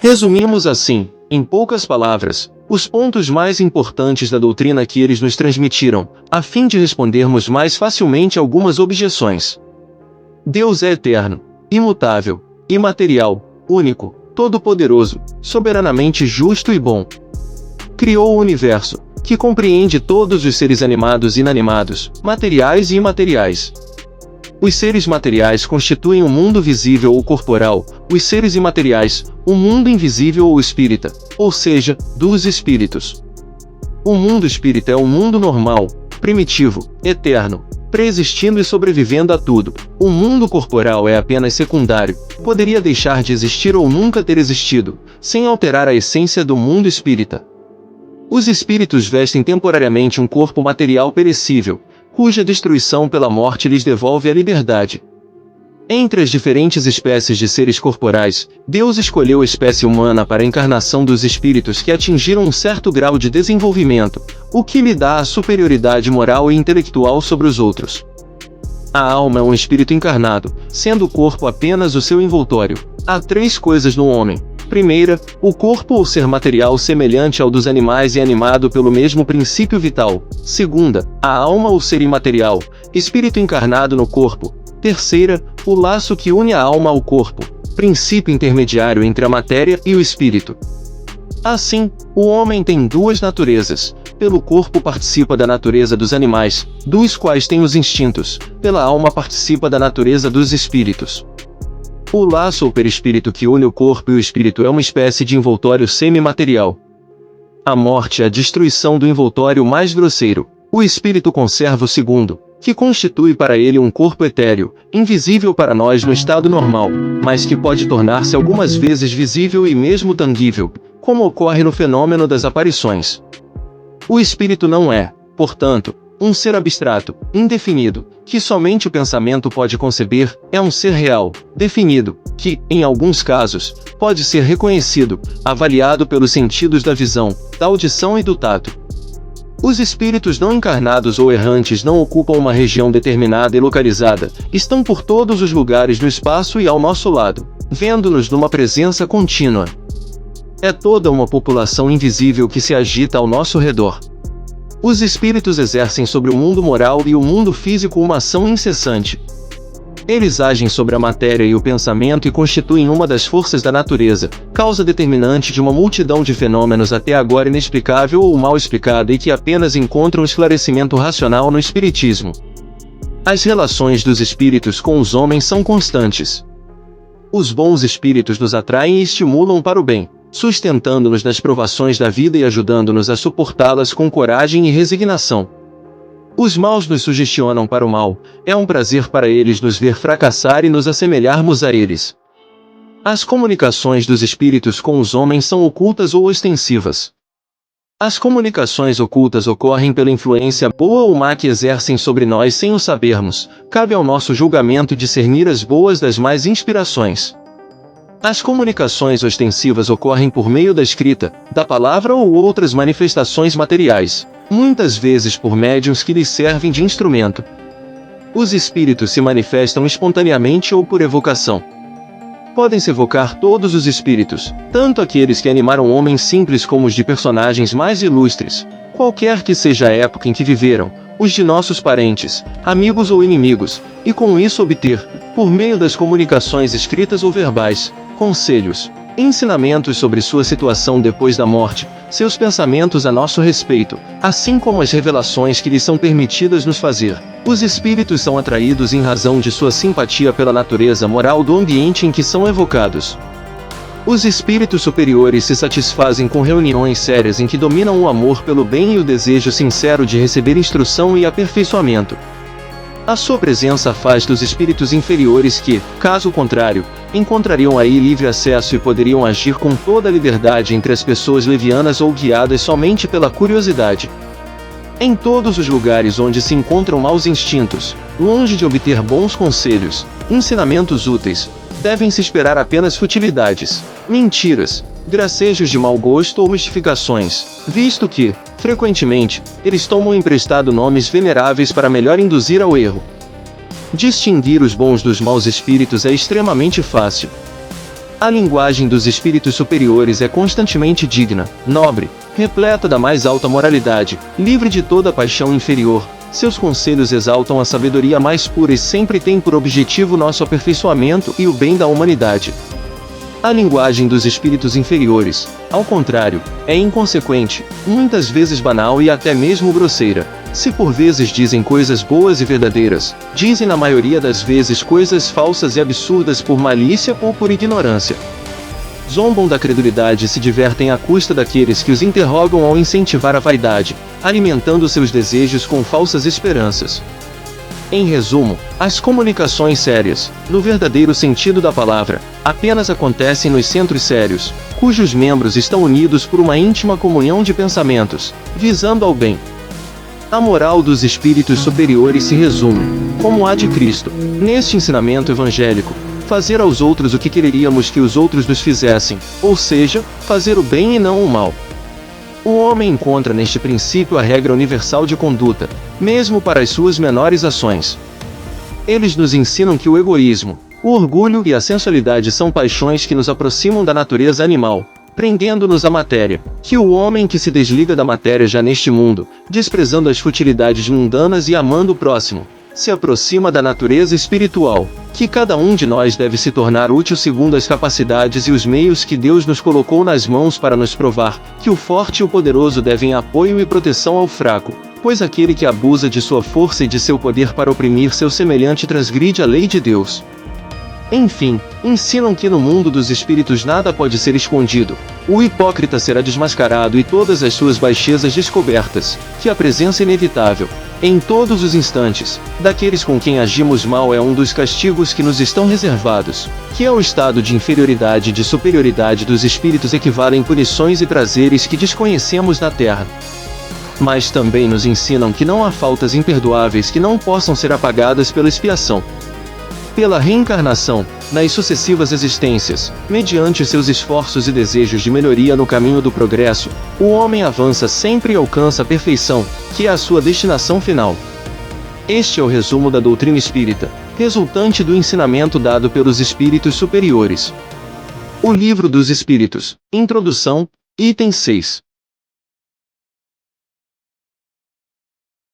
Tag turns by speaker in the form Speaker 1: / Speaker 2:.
Speaker 1: Resumimos assim, em poucas palavras, os pontos mais importantes da doutrina que eles nos transmitiram, a fim de respondermos mais facilmente algumas objeções. Deus é eterno, imutável, imaterial, único, todo-poderoso, soberanamente justo e bom. Criou o universo, que compreende todos os seres animados e inanimados, materiais e imateriais. Os seres materiais constituem o mundo visível ou corporal, os seres imateriais, o mundo invisível ou espírita, ou seja, dos espíritos. O mundo espírita é um mundo normal, primitivo, eterno, preexistindo e sobrevivendo a tudo. O mundo corporal é apenas secundário, poderia deixar de existir ou nunca ter existido, sem alterar a essência do mundo espírita. Os espíritos vestem temporariamente um corpo material perecível, cuja destruição pela morte lhes devolve a liberdade. Entre as diferentes espécies de seres corporais, Deus escolheu a espécie humana para a encarnação dos espíritos que atingiram um certo grau de desenvolvimento, o que lhe dá a superioridade moral e intelectual sobre os outros. A alma é um espírito encarnado, sendo o corpo apenas o seu envoltório. Há três coisas no homem. Primeira, o corpo ou ser material semelhante ao dos animais e animado pelo mesmo princípio vital. Segunda, a alma ou ser imaterial, espírito encarnado no corpo. Terceira, o laço que une a alma ao corpo, princípio intermediário entre a matéria e o espírito. Assim, o homem tem duas naturezas. Pelo corpo participa da natureza dos animais, dos quais tem os instintos. Pela alma participa da natureza dos espíritos. O laço ou perispírito que une o corpo e o espírito é uma espécie de envoltório semimaterial. A morte é a destruição do envoltório mais grosseiro. O espírito conserva o segundo, que constitui para ele um corpo etéreo, invisível para nós no estado normal, mas que pode tornar-se algumas vezes visível e mesmo tangível, como ocorre no fenômeno das aparições. O espírito não é, portanto, um ser abstrato, indefinido, que somente o pensamento pode conceber, é um ser real, definido, que, em alguns casos, pode ser reconhecido, avaliado pelos sentidos da visão, da audição e do tato. Os espíritos não encarnados ou errantes não ocupam uma região determinada e localizada, estão por todos os lugares do espaço e ao nosso lado, vendo-nos numa presença contínua. É toda uma população invisível que se agita ao nosso redor. Os espíritos exercem sobre o mundo moral e o mundo físico uma ação incessante. Eles agem sobre a matéria e o pensamento e constituem uma das forças da natureza, causa determinante de uma multidão de fenômenos até agora inexplicável ou mal explicada e que apenas encontram esclarecimento racional no espiritismo. As relações dos espíritos com os homens são constantes. Os bons espíritos nos atraem e estimulam para o bem, sustentando-nos nas provações da vida e ajudando-nos a suportá-las com coragem e resignação. Os maus nos sugestionam para o mal, é um prazer para eles nos ver fracassar e nos assemelharmos a eles. As comunicações dos espíritos com os homens são ocultas ou ostensivas. As comunicações ocultas ocorrem pela influência boa ou má que exercem sobre nós sem o sabermos, cabe ao nosso julgamento discernir as boas das más inspirações. As comunicações ostensivas ocorrem por meio da escrita, da palavra ou outras manifestações materiais, muitas vezes por médiuns que lhes servem de instrumento. Os espíritos se manifestam espontaneamente ou por evocação. Podem-se evocar todos os espíritos, tanto aqueles que animaram homens simples como os de personagens mais ilustres, qualquer que seja a época em que viveram, os de nossos parentes, amigos ou inimigos, e com isso obter, por meio das comunicações escritas ou verbais, conselhos, ensinamentos sobre sua situação depois da morte, seus pensamentos a nosso respeito, assim como as revelações que lhes são permitidas nos fazer. Os espíritos são atraídos em razão de sua simpatia pela natureza moral do ambiente em que são evocados. Os espíritos superiores se satisfazem com reuniões sérias em que dominam o amor pelo bem e o desejo sincero de receber instrução e aperfeiçoamento. A sua presença afasta os espíritos inferiores que, caso contrário, encontrariam aí livre acesso e poderiam agir com toda a liberdade entre as pessoas levianas ou guiadas somente pela curiosidade. Em todos os lugares onde se encontram maus instintos, longe de obter bons conselhos, ensinamentos úteis, devem-se esperar apenas futilidades, mentiras, gracejos de mau gosto ou mistificações, visto que, frequentemente, eles tomam emprestado nomes veneráveis para melhor induzir ao erro. Distinguir os bons dos maus espíritos é extremamente fácil. A linguagem dos espíritos superiores é constantemente digna, nobre, repleta da mais alta moralidade, livre de toda paixão inferior. Seus conselhos exaltam a sabedoria mais pura e sempre têm por objetivo nosso aperfeiçoamento e o bem da humanidade. A linguagem dos espíritos inferiores, ao contrário, é inconsequente, muitas vezes banal e até mesmo grosseira. Se por vezes dizem coisas boas e verdadeiras, dizem na maioria das vezes coisas falsas e absurdas por malícia ou por ignorância. Zombam da credulidade e se divertem à custa daqueles que os interrogam ao incentivar a vaidade, alimentando seus desejos com falsas esperanças. Em resumo, as comunicações sérias, no verdadeiro sentido da palavra, apenas acontecem nos centros sérios, cujos membros estão unidos por uma íntima comunhão de pensamentos, visando ao bem. A moral dos espíritos superiores se resume, como a de Cristo, neste ensinamento evangélico: fazer aos outros o que quereríamos que os outros nos fizessem, ou seja, fazer o bem e não o mal. O homem encontra neste princípio a regra universal de conduta, mesmo para as suas menores ações. Eles nos ensinam que o egoísmo, o orgulho e a sensualidade são paixões que nos aproximam da natureza animal, prendendo-nos à matéria, que o homem que se desliga da matéria já neste mundo, desprezando as futilidades mundanas e amando o próximo, se aproxima da natureza espiritual, que cada um de nós deve se tornar útil segundo as capacidades e os meios que Deus nos colocou nas mãos para nos provar que o forte e o poderoso devem apoio e proteção ao fraco, pois aquele que abusa de sua força e de seu poder para oprimir seu semelhante transgride a lei de Deus. Enfim, ensinam que no mundo dos espíritos nada pode ser escondido, o hipócrita será desmascarado e todas as suas baixezas descobertas, que a presença inevitável, em todos os instantes, daqueles com quem agimos mal é um dos castigos que nos estão reservados, que é o estado de inferioridade e de superioridade dos espíritos equivalem punições e prazeres que desconhecemos na Terra. Mas também nos ensinam que não há faltas imperdoáveis que não possam ser apagadas pela expiação. Pela reencarnação, nas sucessivas existências, mediante seus esforços e desejos de melhoria no caminho do progresso, o homem avança sempre e alcança a perfeição, que é a sua destinação final. Este é o resumo da doutrina espírita, resultante do ensinamento dado pelos espíritos superiores. O Livro dos Espíritos, Introdução, item 6.